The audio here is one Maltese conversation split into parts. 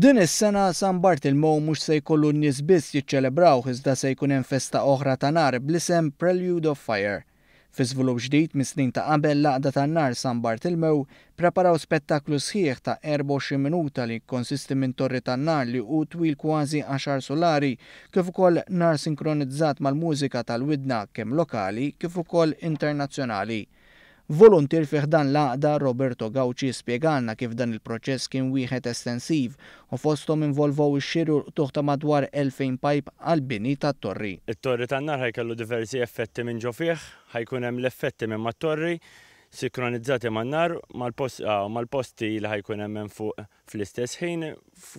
Din is-sena San Bartilmew mhux se jkollu n-nies biss jiċċelebrawh iżda se jkun hemm festa oħra ta' nar bl-isem Prelude of Fire. Fi żvilupp ġdid mis-snin ta' qabel l-Għaqda tan-nar San Bartilmew preparaw spettaklu sħiħ ta' 24 minuta li konsisti minn torri tan-nar li hu twil kważi 10 solari kif ukoll nar sinkronizzat mal-mużika tal-widna kemm lokali kif ukoll internazzjonali. Volunteer fih dan l-Għaqda Roberto Gawci spjegalna kif dan il-proċess kien wieħed estensiv u fosthom involvow ix-xiru tuħ ta' madwar 2000 pipe għall-bini tat-torri. It-torri tan-nar ħajkollu diversi effetti minn ġo fih, ħajkun hemm l-effetti minn mat-torri sinkronizzati man-nar mal-posti li ħajkun hemm fuq fl-istess ħin.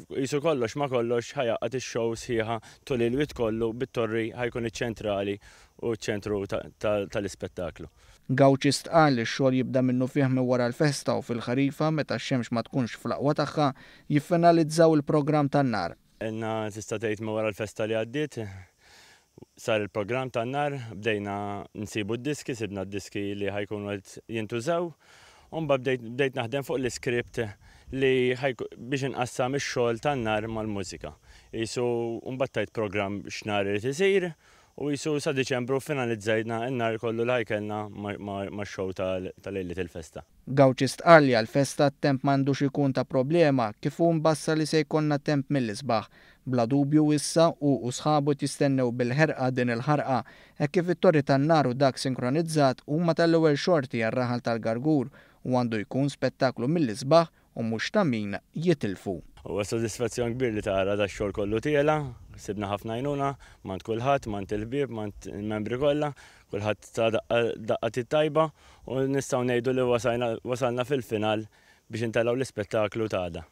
Qisu kollox ma kollox ħajaqgħad ix-show sħiħa tul il-wit kollu bit-torri ħajkun iċ-ċentrali u ċ-ċentru tal-ispettaklu. Gawci stqal li x-xogħol jibda minnu fih minn wara l-festa u fil-ħarifa meta x-xemx ma tkunx fl-aqwa tagħha jiffinalizzaw il-programm tan-nar. Inna tista' tgħid minn wara l-festa li għaddiet sar il-programm tan-nar, bdejna nsibu d-diski, sibna d-diski li ħajkunu qed jintużaw, u mbagħad bdejt naħdem fuq l-iskript li biex inqassam ix-xogħol tan-nar mal-mużika. Qisu mbagħad tajt programm x'nhar irid isir u qisu sa Diċembru finalizzajna n-nhar kollu li ħajkellna max-show tal-lejliet il-festa. Gawci stqal li għall-festa t-temp m'għandux ikun ta' problema kif hu mbassar li se jkollna temp mill-isbaħ. Bla dubju issa u sħabu jistennew bil-ħerqa din il-ħarqa hekk kif it-torri tan-nar u dak sinkronizzat huma tal-ewwel xorti għar-raħal tal-Għargħur u għandu jkun spettaklu mill-isbaħ u mhux ta' min jitilfu. Huwa sodisfazzjon kbir li tara dax-xogħol kollu tiela, sibna ħafna għajnuna, mant kulħadd, mant il-ħbieb, mant il-membri kollha, kulħadd ta' daqqat tajba u nistgħu ngħidu li wasalna fil-final biex intellaw l-ispettaklu ta' għada.